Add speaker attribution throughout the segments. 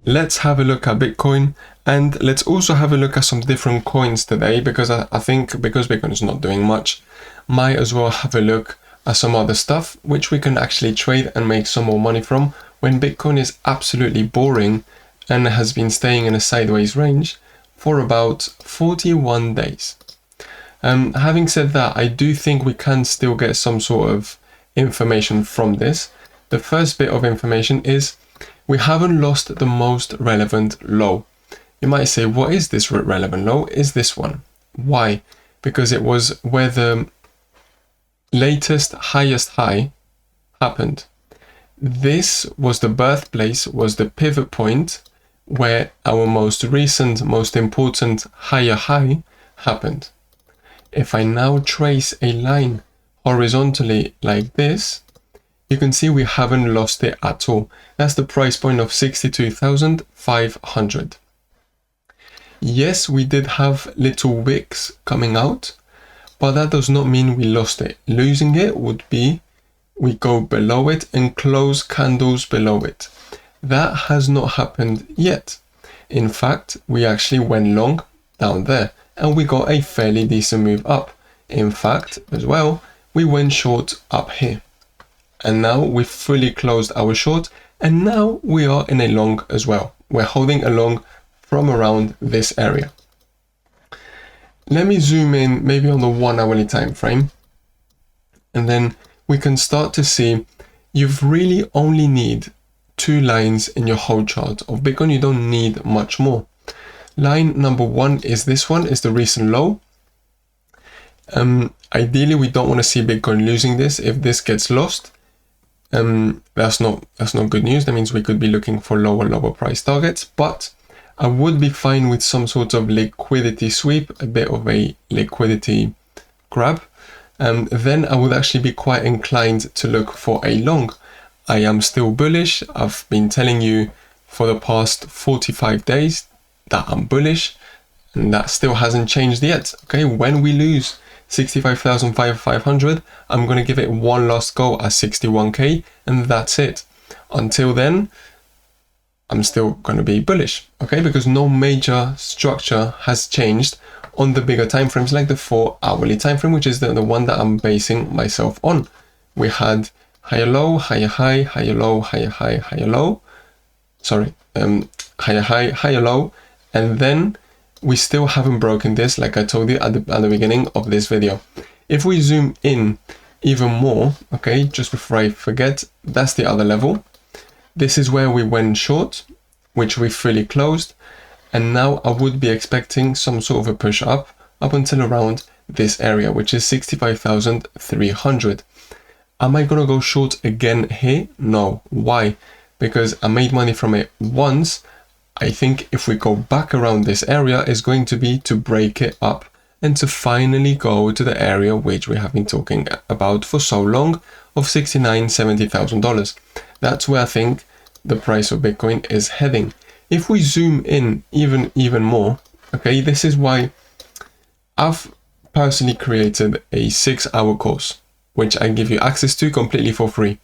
Speaker 1: let's have a look at Bitcoin, and let's also have a look at some different coins today, because I think because Bitcoin is not doing much, might as well have a look at some other stuff which we can actually trade and make some more money from when Bitcoin is absolutely boring and has been staying in a sideways range for about 41 days. Having said that, I do think we can still get some sort of information from this. The first bit of information is we haven't lost the most relevant low. You might say, what is this relevant low? Is this one? Why? Because it was where the latest highest high happened. This was the birthplace, was the pivot point where our most recent, most important higher high happened. If I now trace a line horizontally like this, you can see we haven't lost it at all. That's the price point of 62,500. Yes, we did have little wicks coming out, but that does not mean we lost it. Losing it would be we go below it and close candles below it. That has not happened yet. In fact, we actually went long down there and we got a fairly decent move up. In fact, as well, we went short up here. And now we've fully closed our short, and now we are in a long as well. We're holding a long from around this area. Let me zoom in maybe on the 1 hourly time frame, and then we can start to see you've really only need 2 lines in your whole chart of Bitcoin. You don't need much more. Line number 1 is this one, is the recent low. Ideally, we don't want to see Bitcoin losing this. If this gets lost, that's not good news. That means we could be looking for lower price targets, but I would be fine with some sort of liquidity sweep, a bit of a liquidity grab. Then I would actually be quite inclined to look for a long. I am still bullish. I've been telling you for the past 45 days that I'm bullish, and that still hasn't changed yet. Okay, when we lose 65,500, I'm going to give it one last go at 61k, and that's it. Until then, I'm still going to be bullish, okay, because no major structure has changed on the bigger time frames like the 4 hourly time frame, which is the one that I'm basing myself on. We had higher low, higher high, higher low, higher high, higher low. Sorry, higher high, higher low, and then we still haven't broken this, like I told you at the beginning of this video. If we zoom in even more, okay, just before I forget, that's the other level. This is where we went short, which we fully closed, and now I would be expecting some sort of a push up until around this area, which is 65,300. Am I gonna go short again here? No. Why? Because I made money from it once. I think if we go back around this area, is going to be to break it up and to finally go to the area which we have been talking about for so long of $69,000-$70,000. That's where I think the price of Bitcoin is heading. If we zoom in even more, okay, this is why I've personally created a 6-hour course, which I give you access to completely for free.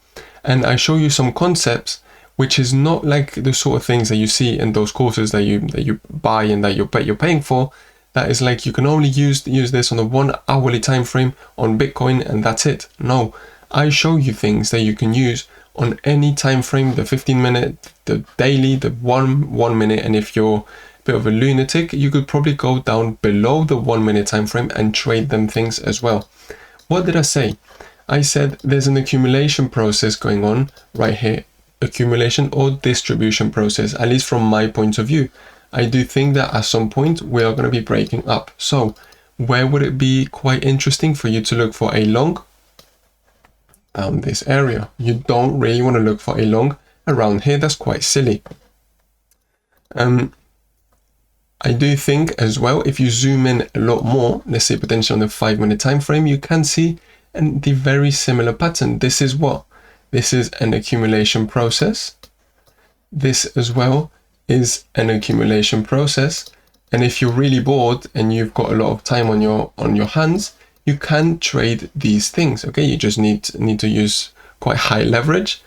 Speaker 1: And I show you some concepts which is not like the sort of things that you see in those courses that you buy and that you're paying for. That is like you can only use this on a 1 hourly time frame on Bitcoin and that's it. No, I show you things that you can use on any time frame, the 15-minute, the daily, the one minute, and if you're a bit of a lunatic, you could probably go down below the 1 minute time frame and trade them things as well. What did I say? I said there's an accumulation process going on right here. Accumulation or distribution process, at least from my point of view. I do think that at some point we are going to be breaking up. So where would it be quite interesting for you to look for a long? Down this area. You don't really want to look for a long around here. That's quite silly. I do think as well, if you zoom in a lot more, let's say potentially on the 5-minute time frame, you can see the very similar pattern. This is what? This is an accumulation process. This as well is an accumulation process. And if you're really bored and you've got a lot of time on your hands, you can trade these things. Okay, you just need to use quite high leverage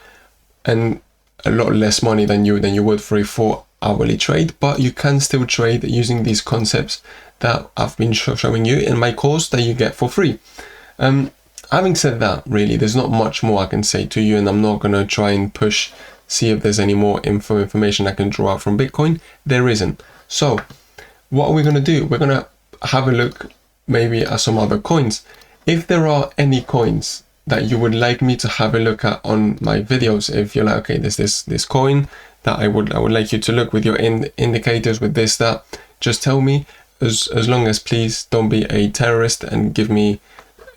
Speaker 1: and a lot less money than you would for a 4 hourly trade, but you can still trade using these concepts that I've been showing you in my course that you get for free. Having said that, really, there's not much more I can say to you, and I'm not going to try and see if there's any more information I can draw out from Bitcoin. There isn't. So what are we going to do? We're going to have a look maybe at some other coins. If there are any coins that you would like me to have a look at on my videos, if you're like, okay, there's this coin that I would like you to look with your indicators with this, that, just tell me, as long as please don't be a terrorist and give me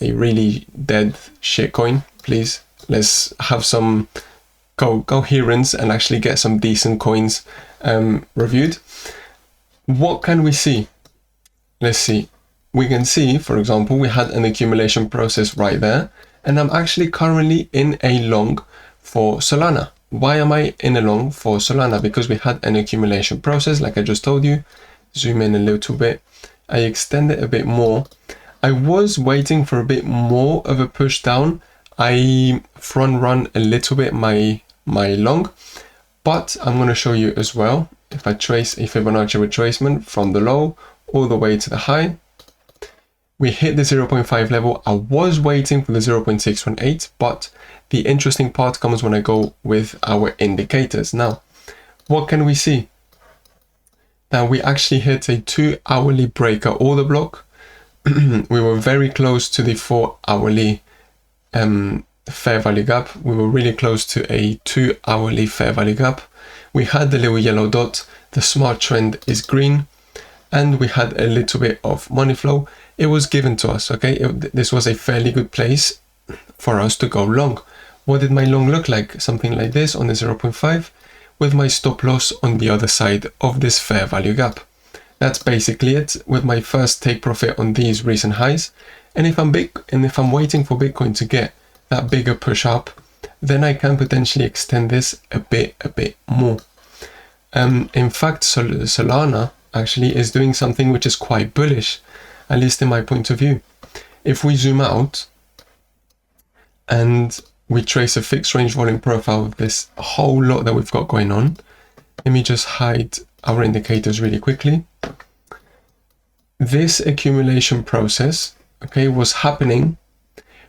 Speaker 1: a really dead shit coin, please. Let's have some coherence and actually get some decent coins reviewed. What can we see? Let's see. We can see, for example, we had an accumulation process right there, and I'm actually currently in a long for Solana. Why am I in a long for Solana? Because we had an accumulation process, like I just told you. Zoom in a little bit. I extend it a bit more. I was waiting for a bit more of a push down. I front run a little bit my long, but I'm going to show you as well. If I trace a Fibonacci retracement from the low all the way to the high, we hit the 0.5 level. I was waiting for the 0.618, but the interesting part comes when I go with our indicators. Now, what can we see? Now we actually hit a 2-hourly breaker order block. We were very close to the 4-hourly fair value gap. We were really close to a 2-hourly fair value gap. We had the little yellow dot. The smart trend is green, and we had a little bit of money flow. It was given to us, okay? This was a fairly good place for us to go long. What did my long look like? Something like this on the 0.5 with my stop loss on the other side of this fair value gap. That's basically it with my first take profit on these recent highs. And if I'm waiting for Bitcoin to get that bigger push up, then I can potentially extend this a bit more. In fact, Solana actually is doing something which is quite bullish, at least in my point of view. If we zoom out and we trace a fixed range volume profile of this whole lot that we've got going on, let me just hide our indicators really quickly. This accumulation process, okay, was happening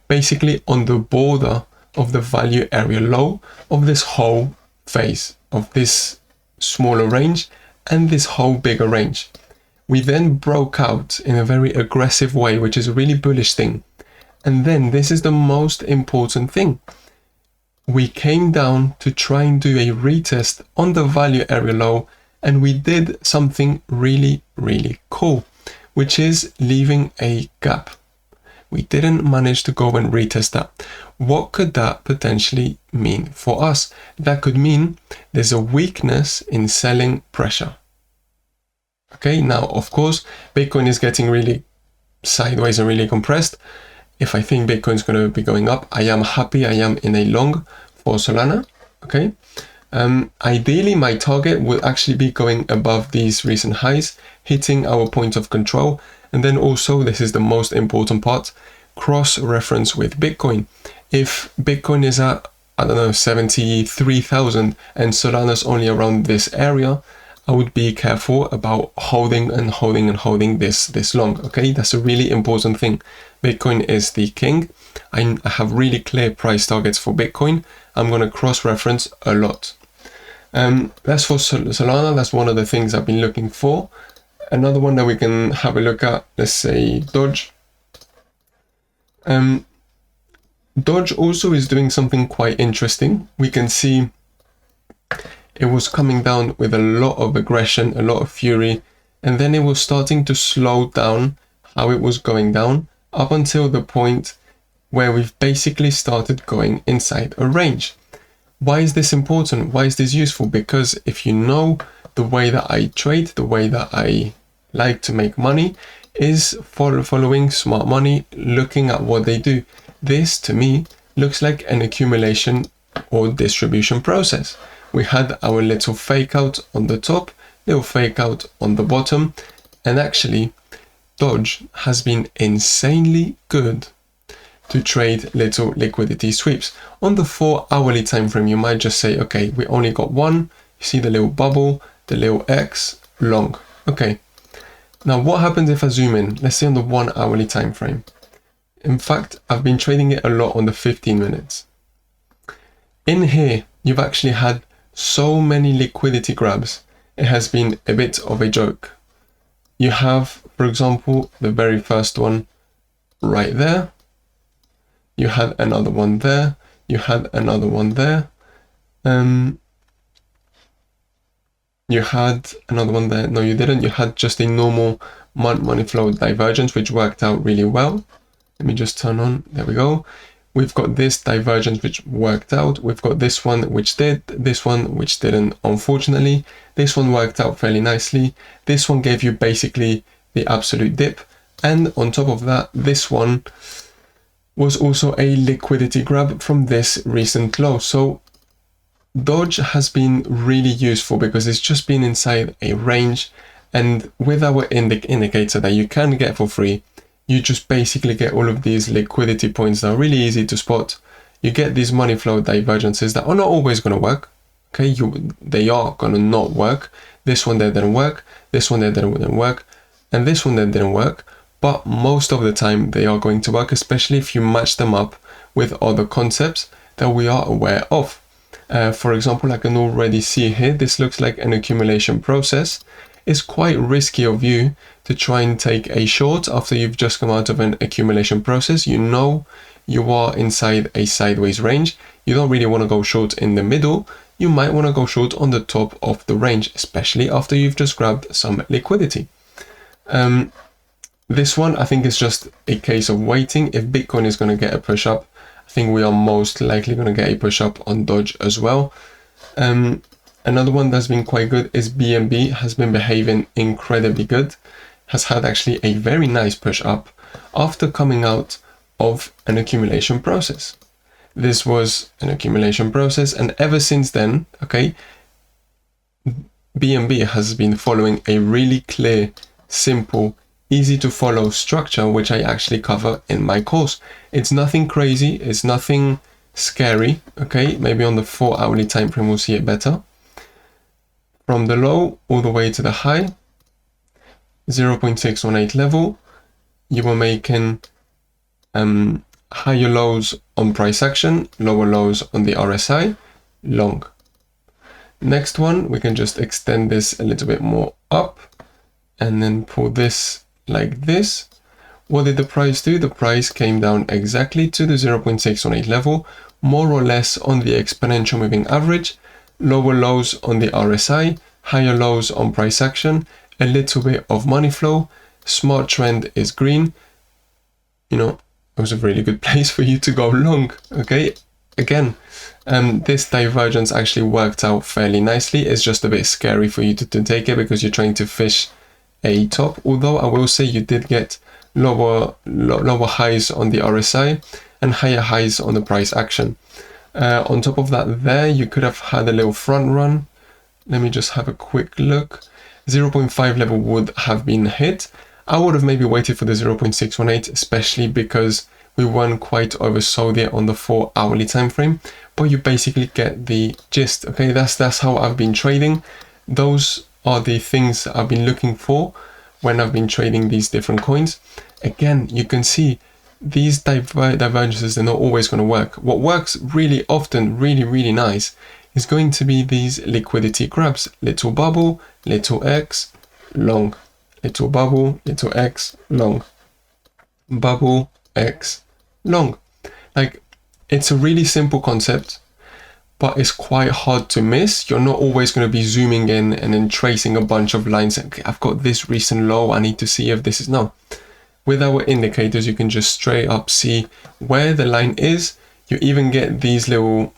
Speaker 1: basically on the border of the value area low of this whole phase, of this smaller range and this whole bigger range. We then broke out in a very aggressive way, which is a really bullish thing. And then this is the most important thing. We came down to try and do a retest on the value area low, and we did something really cool, which is leaving a gap. We didn't manage to go and retest that. What could that potentially mean for us? That could mean there's a weakness in selling pressure. Okay, now of course, Bitcoin is getting really sideways and really compressed. If I think Bitcoin is going to be going up, I am happy I am in a long for Solana. Okay, ideally my target would actually be going above these recent highs, hitting our point of control. And then also, this is the most important part, cross-reference with Bitcoin. If Bitcoin is at, I don't know, 73,000 and Solana's only around this area, I would be careful about holding this long, okay? That's a really important thing. Bitcoin is the king. I have really clear price targets for Bitcoin. I'm going to cross-reference a lot. That's for Solana. That's one of the things I've been looking for. Another one that we can have a look at, let's say DOGE. DOGE also is doing something quite interesting. We can see it was coming down with a lot of aggression, a lot of fury, and then it was starting to slow down how it was going down up until the point where we've basically started going inside a range. Why is this important? Why is this useful? Because if you know the way that I trade, the way that I like to make money is following smart money, looking at what they do. This to me looks like an accumulation or distribution process. We had our little fake out on the top, little fake out on the bottom, and actually DOGE has been insanely good to trade little liquidity sweeps. On the 4-hourly time frame, you might just say, okay, we only got one. You see the little bubble, the little X, long. Okay. Now what happens if I zoom in? Let's say on the 1 hourly time frame. In fact, I've been trading it a lot on the 15 minutes. In here, you've actually had so many liquidity grabs. It has been a bit of a joke. You have, for example, the very first one right there. You had another one there. You had another one there. You had another one there. No, you didn't. You had just a normal money flow divergence, which worked out really well. Let me just turn on. There we go. We've got this divergence, which worked out. We've got this one, which did. This one, which didn't, unfortunately. This one worked out fairly nicely. This one gave you basically the absolute dip. And on top of that, this one was also a liquidity grab from this recent low. So Doge has been really useful because it's just been inside a range, and with our indicator that you can get for free, you just basically get all of these liquidity points that are really easy to spot. You get these money flow divergences that are not always going to work. Okay, they are going to not work. This one there didn't work, this one there didn't work, and this one there didn't work. But most of the time they are going to work, especially if you match them up with other concepts that we are aware of. For example, I can already see here, this looks like an accumulation process. It's quite risky of you to try and take a short after you've just come out of an accumulation process. You know you are inside a sideways range. You don't really want to go short in the middle. You might want to go short on the top of the range, especially after you've just grabbed some liquidity. This one, I think, is just a case of waiting. If Bitcoin is going to get a push up, I think we are most likely going to get a push up on Doge as well. Another one that's been quite good is BNB, has been behaving incredibly good, has had actually a very nice push up after coming out of an accumulation process. This was an accumulation process, and ever since then, okay, BNB has been following a really clear, simple, easy to follow structure, which I actually cover in my course. It's nothing crazy, it's nothing scary, okay? Maybe on the 4 hourly time frame we'll see it better. From the low all the way to the high, 0.618 level, you were making higher lows on price action, lower lows on the RSI, long. Next one, we can just extend this a little bit more up and then pull this like this. What did the price do? The price came down exactly to the 0.618 level, more or less on the exponential moving average, lower lows on the RSI, higher lows on price action, a little bit of money flow, smart trend is green. You know, it was a really good place for you to go long, okay? Again, this divergence actually worked out fairly nicely. It's just a bit scary for you to take it because you're trying to fish a top, although I will say you did get lower highs on the RSI and higher highs on the price action. On top of that there, you could have had a little front run. Let me just have a quick look. 0.5 level would have been hit. I would have maybe waited for the 0.618, especially because we weren't quite oversold yet on the 4 hourly time frame, but you basically get the gist. Okay, that's how I've been trading. Those are the things I've been looking for when I've been trading these different coins. Again, you can see these divergences, they're not always going to work. What works really often, really nice, is going to be these liquidity grabs. Little bubble, little X, long. Little bubble, little X, long. Bubble, X, long. Like, it's a really simple concept, but it's quite hard to miss. You're not always going to be zooming in and then tracing a bunch of lines. Okay, I've got this recent low, I need to see if this is... No. With our indicators, you can just straight up see where the line is. You even get these little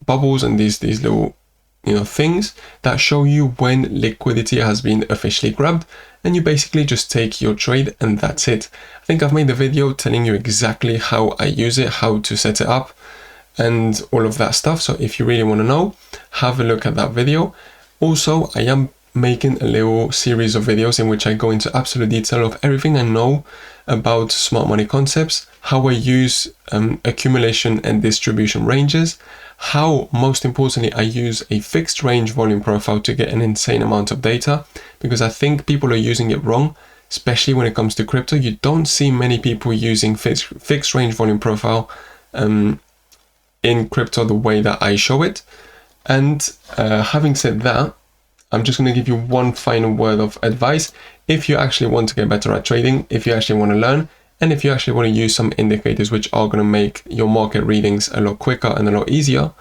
Speaker 1: bubbles and these little, you know, things that show you when liquidity has been officially grabbed, and you basically just take your trade and that's it. I think I've made a video telling you exactly how I use it, how to set it up, and all of that stuff. So if you really want to know, have a look at that video. Also, I am making a little series of videos in which I go into absolute detail of everything I know about smart money concepts, how I use accumulation and distribution ranges, how, most importantly, I use a fixed range volume profile to get an insane amount of data, because I think people are using it wrong, especially when it comes to crypto. You don't see many people using fixed range volume profile in crypto the way that I show it. And having said that, I'm just going to give you one final word of advice. If you actually want to get better at trading, if you actually want to learn, and if you actually want to use some indicators which are going to make your market readings a lot quicker and a lot easier,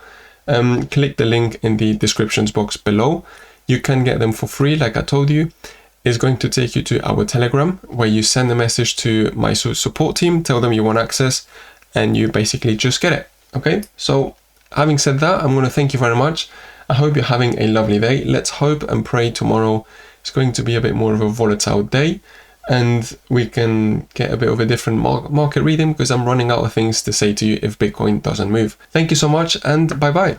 Speaker 1: click the link in the descriptions box below. You can get them for free, like I told you. It's going to take you to our Telegram, where you send a message to my support team, tell them you want access, and you basically just get it. Okay, so having said that, I'm going to thank you very much. I hope you're having a lovely day. Let's hope and pray tomorrow is going to be a bit more of a volatile day, and we can get a bit of a different market reading, because I'm running out of things to say to you if Bitcoin doesn't move. Thank you so much, and bye bye.